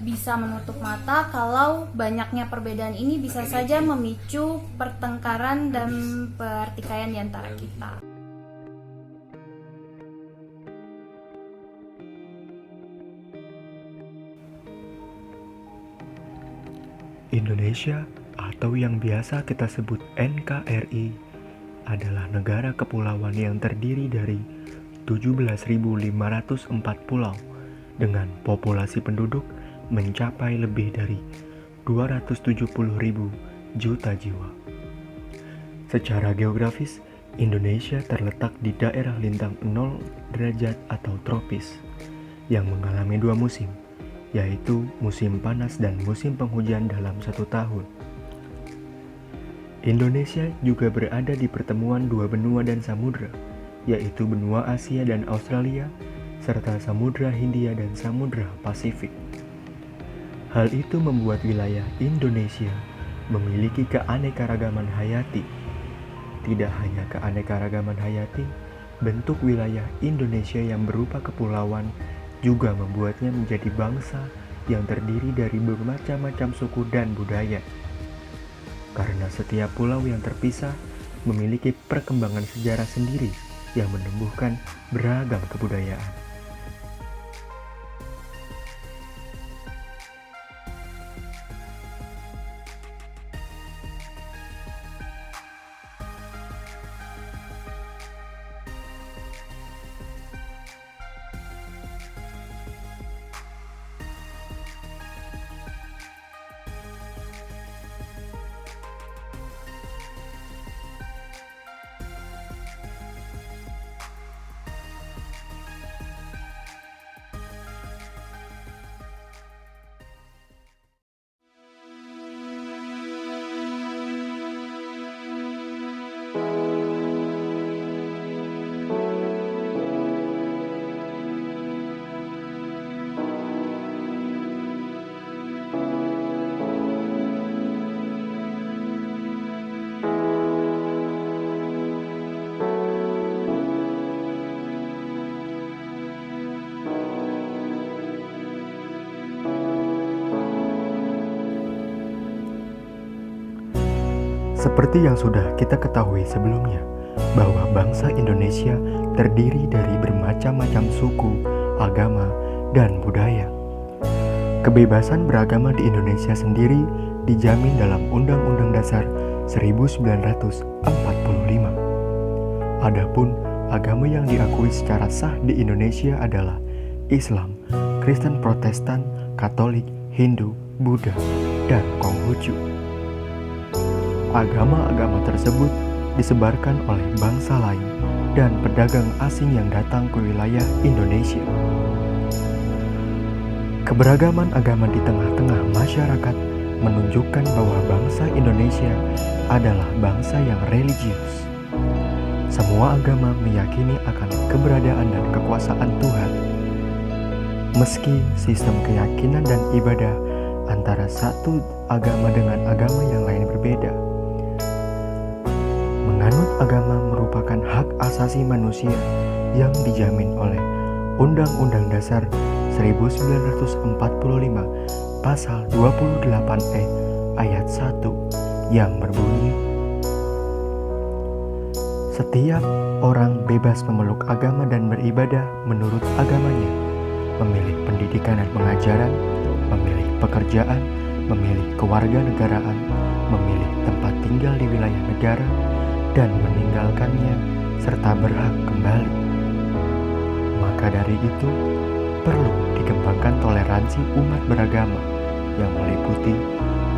bisa menutup mata kalau banyaknya perbedaan ini bisa saja memicu pertengkaran dan pertikaian di antara kita. Indonesia atau yang biasa kita sebut NKRI adalah negara kepulauan yang terdiri dari 17.504 pulau dengan populasi penduduk mencapai lebih dari 270.000 juta jiwa. Secara geografis, Indonesia terletak di daerah lintang 0 derajat atau tropis yang mengalami dua musim, yaitu musim panas dan musim penghujan dalam satu tahun. Indonesia juga berada di pertemuan dua benua dan samudra, yaitu benua Asia dan Australia, serta Samudra Hindia dan Samudra Pasifik. Hal itu membuat wilayah Indonesia memiliki keanekaragaman hayati. Tidak hanya keanekaragaman hayati, bentuk wilayah Indonesia yang berupa kepulauan juga membuatnya menjadi bangsa yang terdiri dari bermacam-macam suku dan budaya. Karena setiap pulau yang terpisah memiliki perkembangan sejarah sendiri yang menumbuhkan beragam kebudayaan. Seperti yang sudah kita ketahui sebelumnya, bahwa bangsa Indonesia terdiri dari bermacam-macam suku, agama, dan budaya. Kebebasan beragama di Indonesia sendiri dijamin dalam Undang-Undang Dasar 1945. Adapun agama yang diakui secara sah di Indonesia adalah Islam, Kristen Protestan, Katolik, Hindu, Buddha, dan Konghucu. Agama-agama tersebut disebarkan oleh bangsa lain dan pedagang asing yang datang ke wilayah Indonesia. Keberagaman agama di tengah-tengah masyarakat menunjukkan bahwa bangsa Indonesia adalah bangsa yang religius. Semua agama meyakini akan keberadaan dan kekuasaan Tuhan. Meski sistem keyakinan dan ibadah antara satu agama dengan agama yang lain berbeda, menganut agama merupakan hak asasi manusia yang dijamin oleh Undang-Undang Dasar 1945 Pasal 28E Ayat 1 yang berbunyi, setiap orang bebas memeluk agama dan beribadah menurut agamanya, memilih pendidikan dan pengajaran, memilih pekerjaan, memilih kewarganegaraan, memilih tempat tinggal di wilayah negara, dan meninggalkannya serta berhak kembali. Maka dari itu, perlu dikembangkan toleransi umat beragama yang meliputi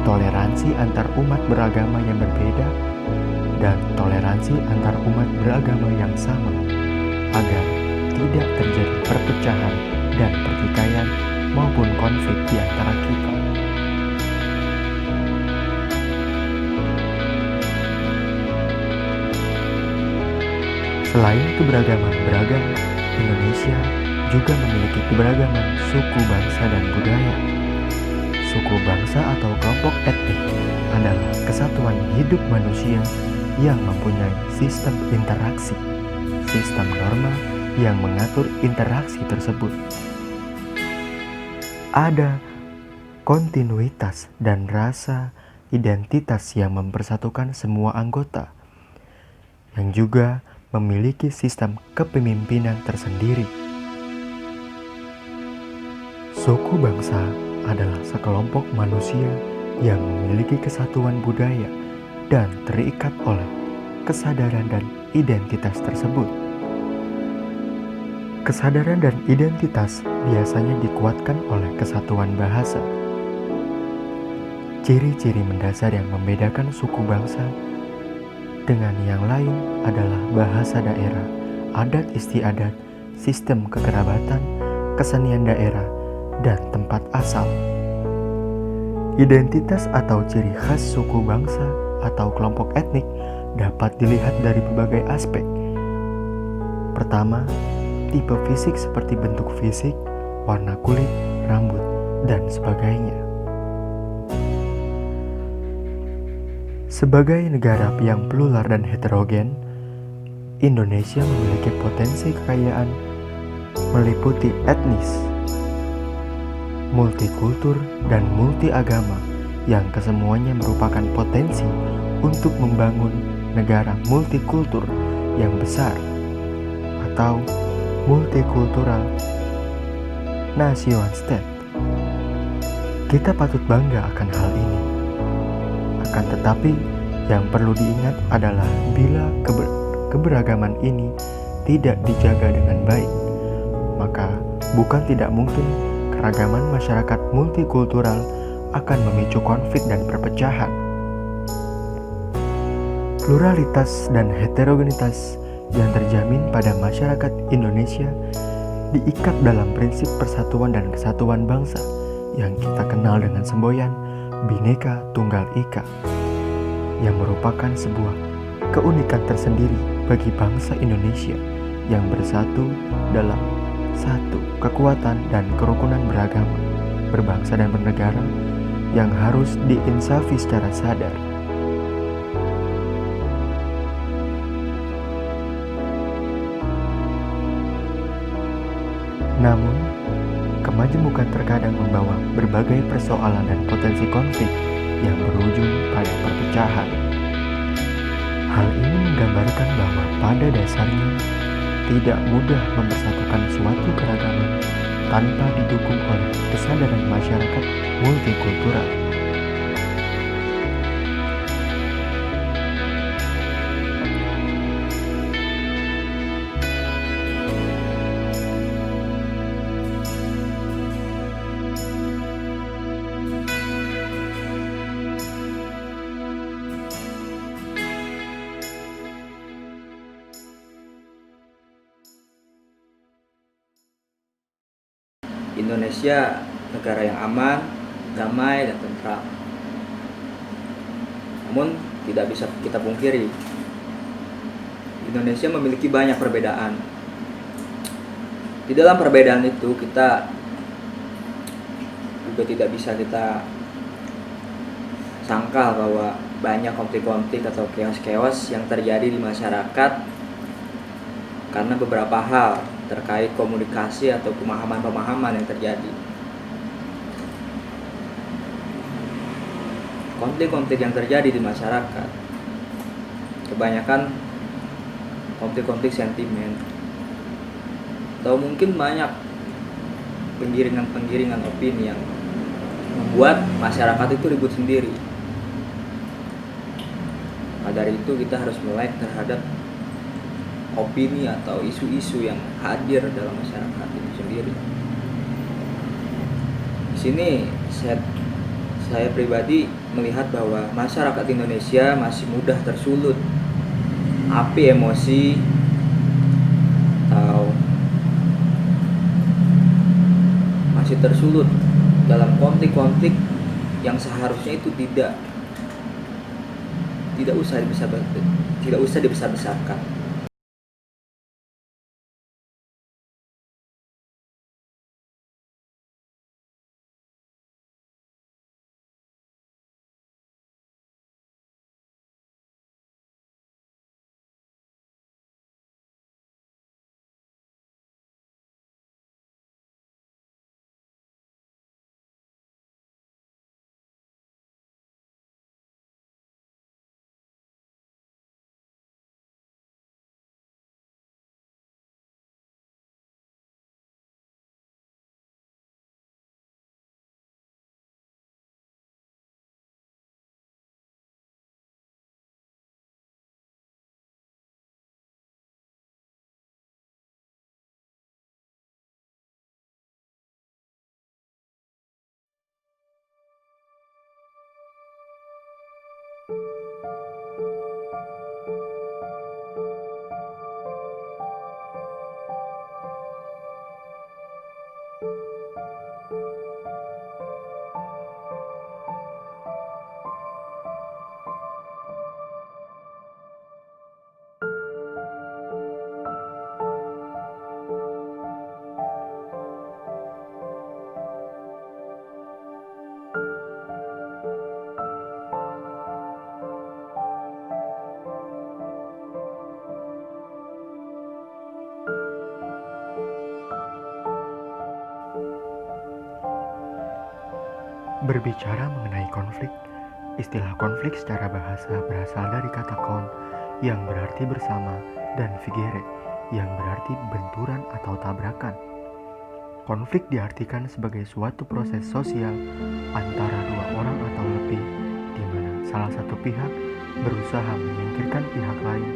toleransi antar umat beragama yang berbeda dan toleransi antar umat beragama yang sama, agar tidak terjadi perpecahan dan pertikaian maupun konflik di antara kita. Selain keberagaman beragama, Indonesia juga memiliki keberagaman suku, bangsa, dan budaya. Suku, bangsa, atau kelompok etnik adalah kesatuan hidup manusia yang mempunyai sistem interaksi, sistem norma yang mengatur interaksi tersebut. Ada kontinuitas dan rasa identitas yang mempersatukan semua anggota, yang juga memiliki sistem kepemimpinan tersendiri. Suku bangsa adalah sekelompok manusia yang memiliki kesatuan budaya dan terikat oleh kesadaran dan identitas tersebut. Kesadaran dan identitas biasanya dikuatkan oleh kesatuan bahasa. Ciri-ciri mendasar yang membedakan suku bangsa dengan yang lain adalah bahasa daerah, adat istiadat, sistem kekerabatan, kesenian daerah, dan tempat asal. Identitas atau ciri khas suku bangsa atau kelompok etnik dapat dilihat dari berbagai aspek. Pertama, tipe fisik seperti bentuk fisik, warna kulit, rambut, dan sebagainya. Sebagai negara yang plural dan heterogen, Indonesia memiliki potensi kekayaan meliputi etnis, multikultur, dan multiagama yang kesemuanya merupakan potensi untuk membangun negara multikultur yang besar atau multikultural nation state. Kita patut bangga akan hal ini. Akan tetapi, yang perlu diingat adalah bila keberagaman ini tidak dijaga dengan baik, maka bukan tidak mungkin keragaman masyarakat multikultural akan memicu konflik dan perpecahan. Pluralitas dan heterogenitas yang terjamin pada masyarakat Indonesia diikat dalam prinsip persatuan dan kesatuan bangsa yang kita kenal dengan semboyan Bhinneka Tunggal Ika, yang merupakan sebuah keunikan tersendiri bagi bangsa Indonesia yang bersatu dalam satu kekuatan dan kerukunan beragama, berbangsa dan bernegara yang harus diinsafi secara sadar. Namun, kemajemukan terkadang membawa berbagai persoalan dan potensi konflik yang berujung pada perpecahan. Hal ini menggambarkan bahwa pada dasarnya tidak mudah mempersatukan suatu keragaman tanpa didukung oleh kesadaran masyarakat multikultural. Indonesia negara yang aman, damai, dan tentram. Namun tidak bisa kita pungkiri, Indonesia memiliki banyak perbedaan. Di dalam perbedaan itu kita juga tidak bisa kita sangkal bahwa banyak konflik-konflik atau chaos-chaos yang terjadi di masyarakat karena beberapa hal terkait komunikasi atau pemahaman-pemahaman yang terjadi. Konflik-konflik yang terjadi di masyarakat kebanyakan konflik-konflik sentimen, atau mungkin banyak penggiringan opini yang membuat masyarakat itu ribut sendiri. Maka dari itu kita harus melek terhadap opini atau isu-isu yang hadir dalam masyarakat itu sendiri. Di sini saya pribadi melihat bahwa masyarakat Indonesia masih mudah tersulut api emosi atau masih tersulut dalam konflik-konflik yang seharusnya itu tidak usah dibesar-besarkan. Berbicara mengenai konflik, istilah konflik secara bahasa berasal dari kata kon yang berarti bersama dan vigere yang berarti benturan atau tabrakan. Konflik diartikan sebagai suatu proses sosial antara dua orang atau lebih di mana salah satu pihak berusaha menyingkirkan pihak lain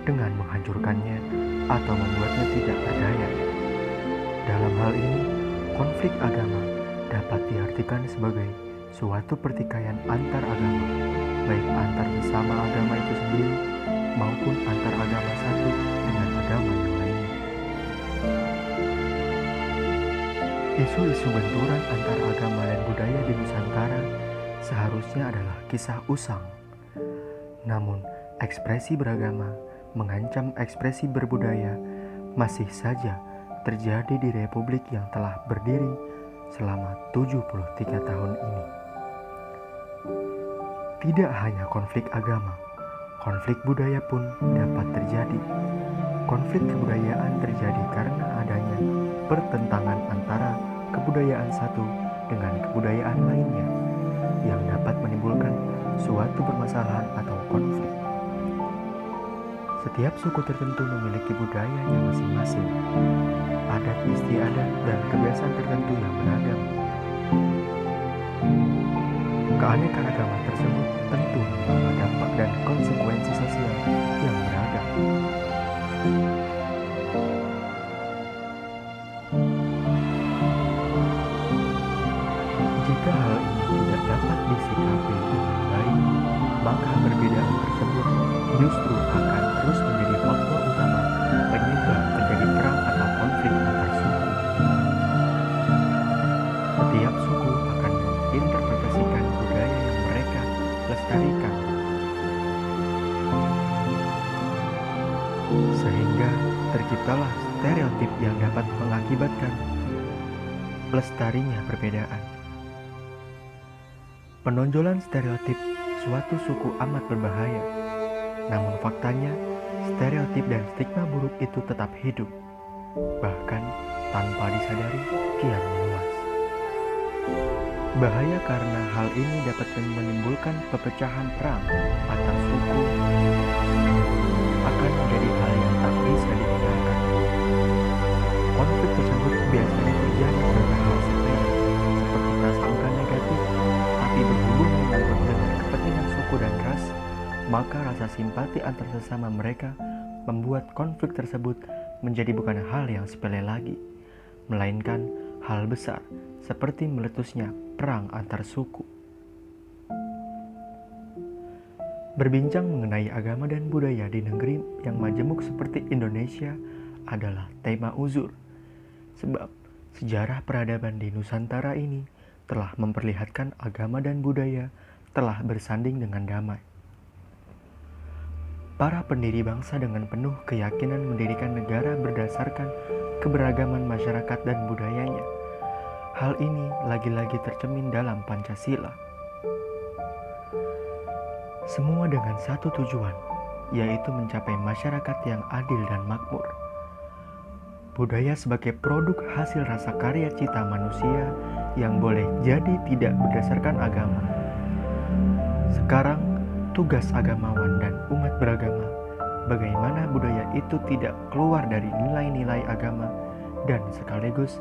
dengan menghancurkannya atau membuatnya tidak berdaya. Dalam hal ini, konflik agama dapat diartikan sebagai suatu pertikaian antar agama, baik antar sesama agama itu sendiri maupun antar agama satu dengan agama yang lainnya. Isu-isu benturan antar agama dan budaya di Nusantara seharusnya adalah kisah usang. Namun, ekspresi beragama mengancam ekspresi berbudaya masih saja terjadi di Republik yang telah berdiri selama 73 tahun ini. Tidak hanya konflik agama, konflik budaya pun dapat terjadi. Konflik kebudayaan terjadi karena adanya pertentangan antara kebudayaan satu dengan kebudayaan lainnya yang dapat menimbulkan suatu permasalahan atau konflik. Setiap suku tertentu memiliki budayanya masing-masing, adat istiadat dan kebiasaan tertentu yang beragam. Keanekaragaman tersebut tentu membawa dampak dan konsekuensi sosial yang beragam. Jika hal ini tidak dapat disikapi dengan baik, maka perbedaan tersebut justru akan terus menjadi faktor utama penyebab terjadi perang atau konflik antar suku. Setiap suku akan menginterpretasikan budaya yang mereka lestarikan, sehingga terciptalah stereotip yang dapat mengakibatkan lestarinya perbedaan. Penonjolan stereotip suatu suku amat berbahaya, namun faktanya stereotip dan stigma buruk itu tetap hidup, bahkan tanpa disadari kian meluas. Bahaya karena hal ini dapat menimbulkan pepecahan perang antar suku akan menjadi hal yang tak bisa dihindarkan. Konflik tersebut biasanya terjadi karena hal sepele seperti prasangka negatif, tapi berhubungan dengan kepentingan suku dan ras, maka rasa simpati antar sesama mereka membuat konflik tersebut menjadi bukan hal yang sepele lagi, melainkan hal besar seperti meletusnya perang antar suku. Berbincang mengenai agama dan budaya di negeri yang majemuk seperti Indonesia adalah tema uzur, sebab sejarah peradaban di Nusantara ini telah memperlihatkan agama dan budaya telah bersanding dengan damai. Para pendiri bangsa dengan penuh keyakinan mendirikan negara berdasarkan keberagaman masyarakat dan budayanya. Hal ini lagi-lagi tercermin dalam Pancasila. Semua dengan satu tujuan, yaitu mencapai masyarakat yang adil dan makmur. Budaya sebagai produk hasil rasa karya cipta manusia yang boleh jadi tidak berdasarkan agama. Sekarang, tugas agamawan dan umat beragama, bagaimana budaya itu tidak keluar dari nilai-nilai agama dan sekaligus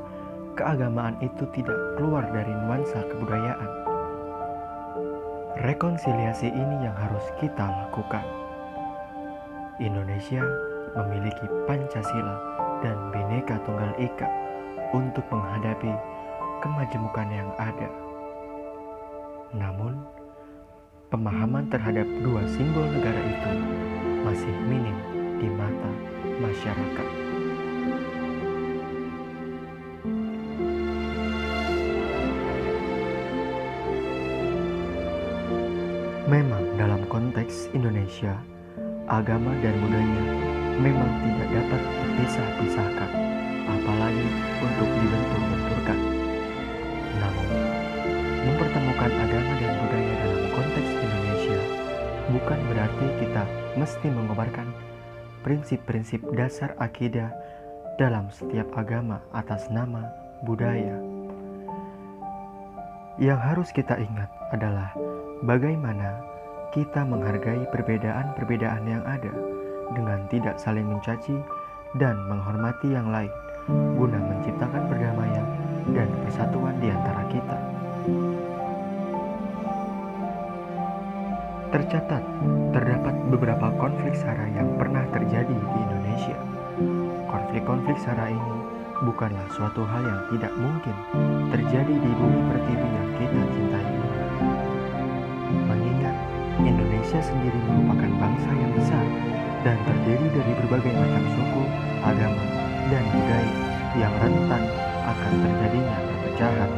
keagamaan itu tidak keluar dari nuansa kebudayaan. Rekonsiliasi ini yang harus kita lakukan. Indonesia memiliki Pancasila dan Bhinneka Tunggal Ika untuk menghadapi kemajemukan yang ada. Namun, pemahaman pemahaman terhadap dua simbol negara itu masih minim di mata masyarakat. Memang dalam konteks Indonesia, agama dan budaya memang tidak dapat dipisah-pisahkan, apalagi untuk dibentur-benturkan. Namun, mempertemukan agama dan budaya dalam konteks Indonesia bukan berarti kita mesti mengobarkan prinsip-prinsip dasar akidah dalam setiap agama atas nama budaya. Yang harus kita ingat adalah bagaimana kita menghargai perbedaan-perbedaan yang ada dengan tidak saling mencaci dan menghormati yang lain guna menciptakan perdamaian dan persatuan di antara kita. Tercatat, terdapat beberapa konflik SARA yang pernah terjadi di Indonesia. Konflik-konflik SARA ini bukanlah suatu hal yang tidak mungkin terjadi di bumi pertiwi yang kita cintai. Mengingat Indonesia sendiri merupakan bangsa yang besar dan terdiri dari berbagai macam suku, agama, dan budaya yang rentan akan terjadinya perpecahan.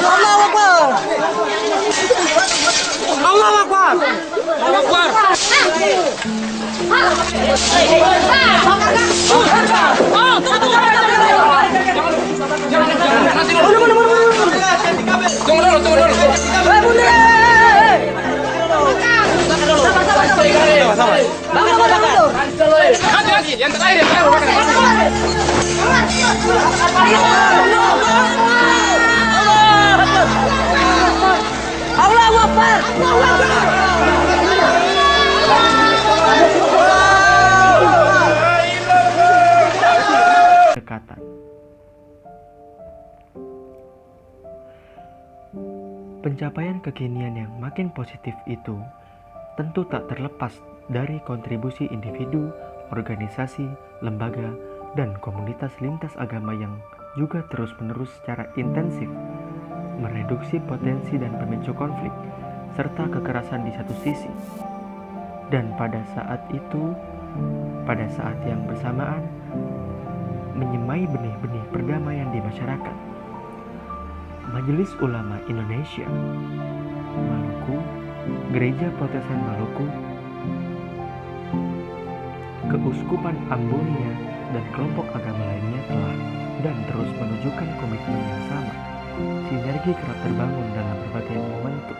Allahu Akbar. Allahu Akbar. Allahu Akbar. Tunggu dulu. Nanti, yang terakhir. Allahu Akbar. Dekatan. Pencapaian kekinian yang makin positif itu tentu tak terlepas dari kontribusi individu, organisasi, lembaga, dan komunitas lintas agama yang juga terus-menerus secara intensif mereduksi potensi dan pemicu konflik, serta kekerasan di satu sisi. Dan pada saat yang bersamaan, menyemai benih-benih perdamaian di masyarakat. Majelis Ulama Indonesia Maluku, Gereja Protestan Maluku, Keuskupan Ambonia, dan kelompok agama lainnya telah dan terus menunjukkan komitmen yang sama. Sinergi kerap terbangun dalam berbagai momentum.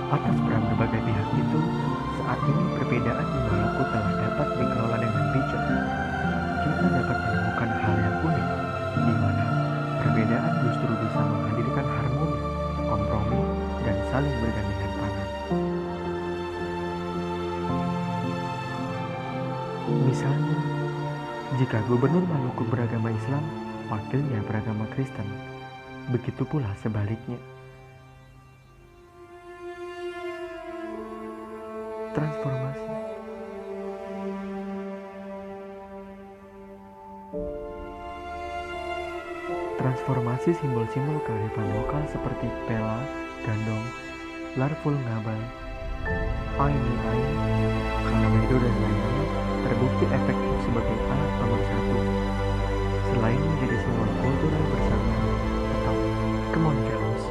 Atas peran berbagai pihak itu, saat ini perbedaan di Maluku telah dapat dikelola dengan bijak. Kita dapat menemukan hal yang unik, di mana perbedaan justru bisa menghadirkan harmoni, kompromi, dan saling bergandengan tangan. Misalnya, jika gubernur Maluku beragama Islam, wakilnya beragama Kristen. Begitu pula sebaliknya. Transformasi. Transformasi simbol-simbol kearifan lokal seperti pela, gandong, larvul ngabal, aini, kalabedo, dan lainnya terbukti efektif sebagai alat pemersatu. Selain menjadi simbol kultural bersama atau kemonvelos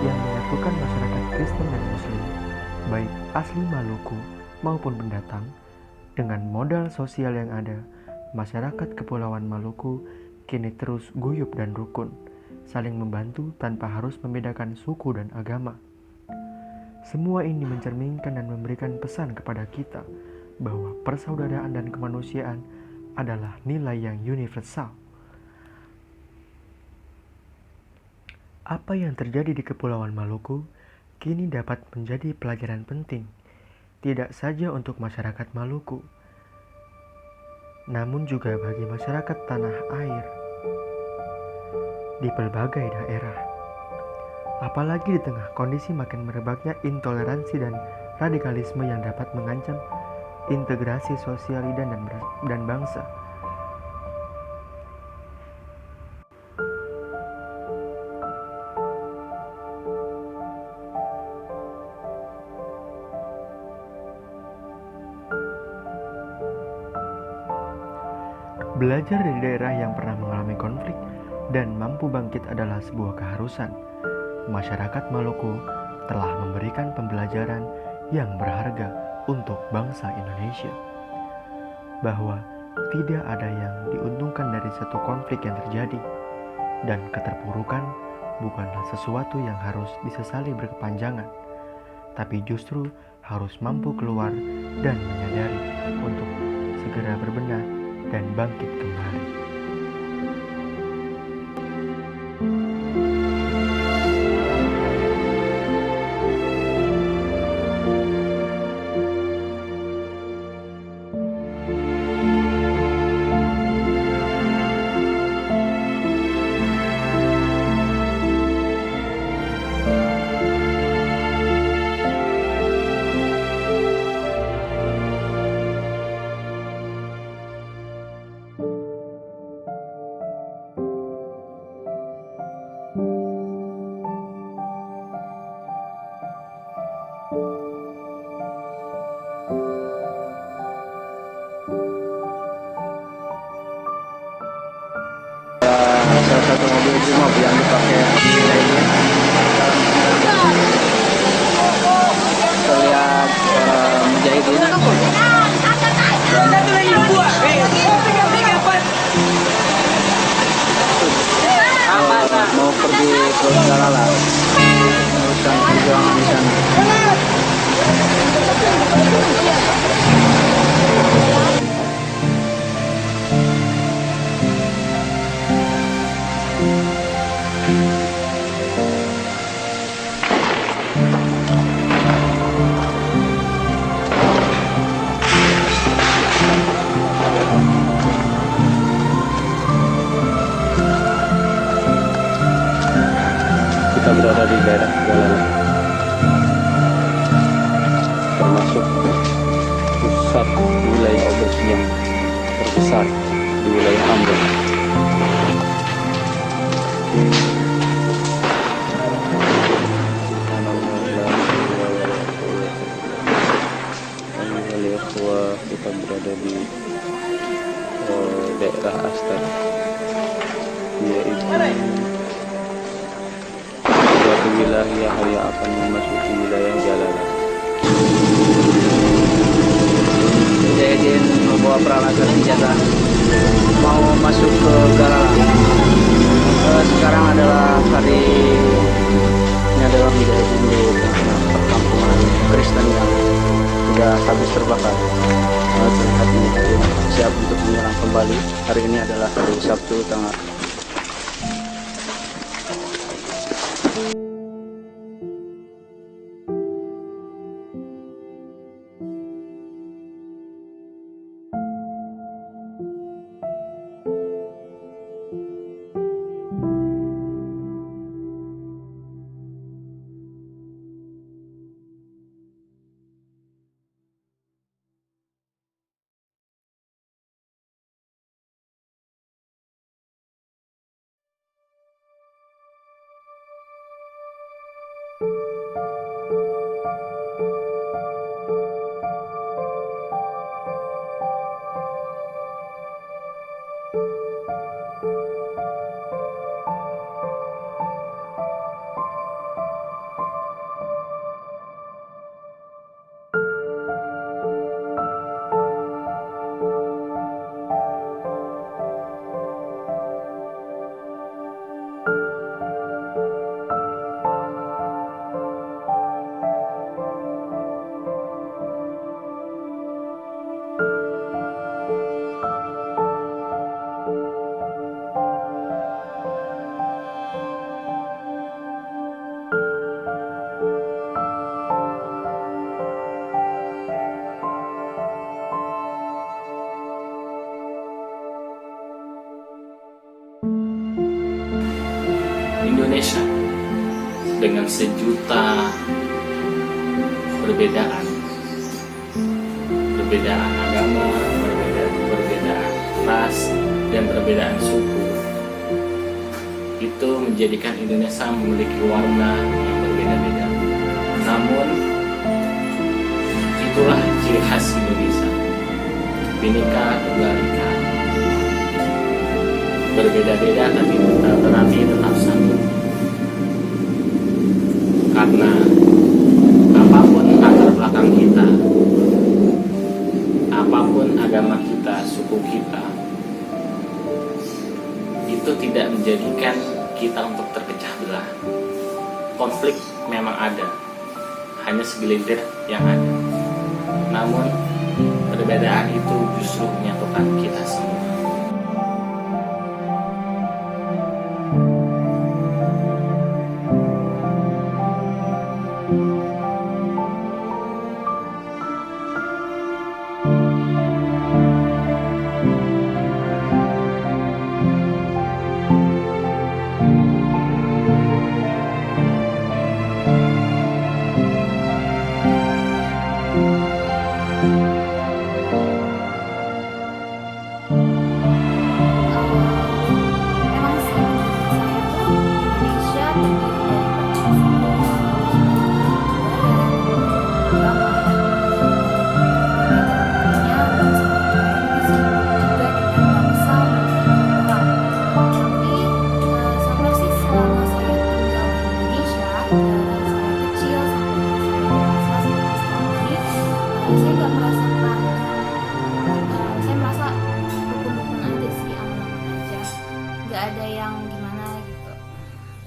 yang menyatukan masyarakat Kristen dan Muslim, baik asli Maluku maupun pendatang, dengan modal sosial yang ada, masyarakat Kepulauan Maluku kini terus guyup dan rukun, saling membantu tanpa harus membedakan suku dan agama. Semua ini mencerminkan dan memberikan pesan kepada kita bahwa persaudaraan dan kemanusiaan adalah nilai yang universal. Apa yang terjadi di Kepulauan Maluku kini dapat menjadi pelajaran penting, tidak saja untuk masyarakat Maluku, namun juga bagi masyarakat tanah air di berbagai daerah. Apalagi di tengah kondisi makin merebaknya intoleransi dan radikalisme yang dapat mengancam integrasi sosial dan bangsa. Belajar dari daerah yang pernah mengalami konflik dan mampu bangkit adalah sebuah keharusan. Masyarakat Maluku telah memberikan pembelajaran yang berharga untuk bangsa Indonesia, bahwa tidak ada yang diuntungkan dari satu konflik yang terjadi, dan keterpurukan bukanlah sesuatu yang harus disesali berkepanjangan, tapi justru harus mampu keluar dan menyadari untuk segera berbenah dan bangkit kembali. Salah satu mobil Brimob yang dipakai lainnya. Terlihat mujahidin mau pergi ke Galala meneruskan perjuangan di sana. Kita berada di daerah Galala, termasuk pusat wilayah operasinya. besar di wilayah Ambon. Kita berada di daerah Astar, yaitu suatu wilayah yang akan memasuki wilayah Jalalan. Saya izin membawa peralatan senjata mau masuk ke Galala. Sekarang adalah hari ini adalah menjadi Hindu perkampungan Kristen yang sudah habis terbakar. Terlihat ini siap untuk menyerang kembali. Hari ini adalah hari Sabtu tanggal Indonesia dengan sejuta perbedaan agama, perbedaan ras, dan perbedaan suku, itu menjadikan Indonesia memiliki warna yang berbeda-beda. Namun itulah ciri khas Indonesia, Bhinneka Tunggal Ika. Berbeda-beda tetapi tetap satu. Karena apapun latar belakang kita, apapun agama kita, suku kita, itu tidak menjadikan kita untuk terpecah belah. Konflik memang ada, hanya segelintir yang ada. Namun perbedaan itu justru menyatukan kita semua.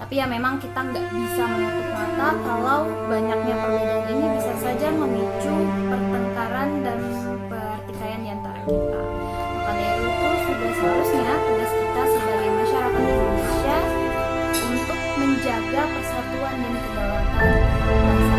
Tapi ya memang kita nggak bisa menutup mata kalau banyaknya perbedaan ini bisa saja memicu pertengkaran dan pertikaian di antara kita. Maka dari itu sudah seharusnya tugas kita sebagai masyarakat Indonesia untuk menjaga persatuan dan kedaulatan bangsa.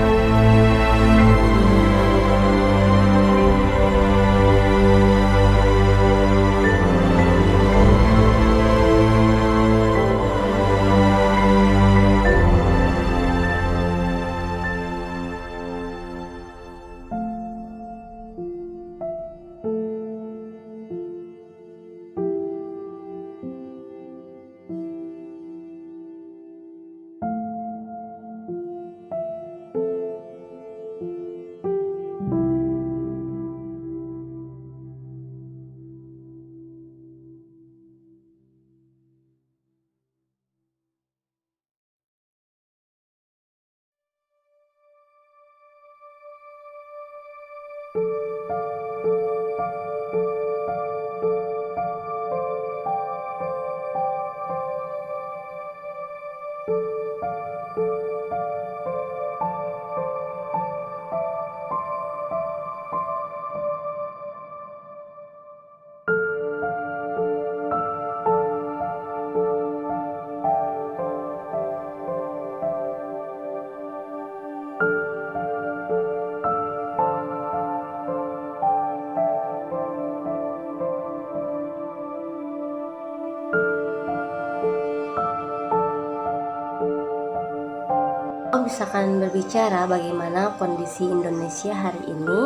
Kalau misalkan berbicara bagaimana kondisi Indonesia hari ini,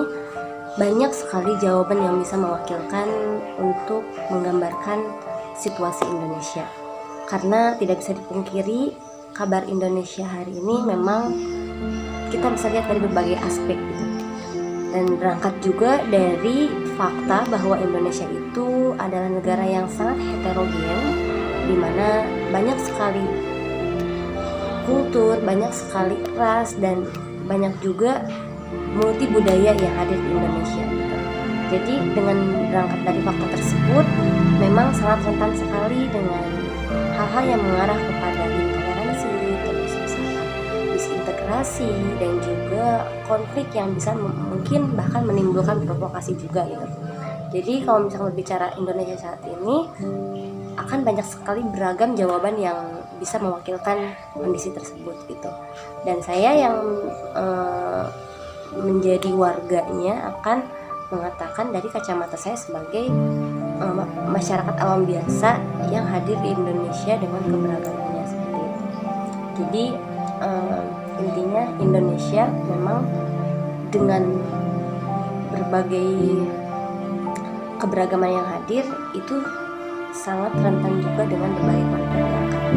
banyak sekali jawaban yang bisa mewakilkan untuk menggambarkan situasi Indonesia. Karena tidak bisa dipungkiri, kabar Indonesia hari ini memang kita bisa lihat dari berbagai aspek gitu. Dan berangkat juga dari fakta bahwa Indonesia itu adalah negara yang sangat heterogen, di mana banyak sekali kultur, banyak sekali ras, dan banyak juga multi budaya yang hadir di Indonesia gitu. Jadi dengan berangkat dari fakta tersebut, memang sangat rentan sekali dengan hal-hal yang mengarah kepada intoleransi, terus misalkan disintegrasi, dan juga konflik yang bisa mungkin bahkan menimbulkan provokasi juga gitu. Jadi kalau misalnya berbicara Indonesia saat ini, akan banyak sekali beragam jawaban yang bisa mewakilkan kondisi tersebut gitu. Dan saya yang menjadi warganya akan mengatakan dari kacamata saya sebagai masyarakat awam biasa yang hadir di Indonesia dengan keberagamannya seperti itu. Jadi intinya Indonesia memang dengan berbagai keberagaman yang hadir itu sangat rentan juga dengan berbagai konflik yang akan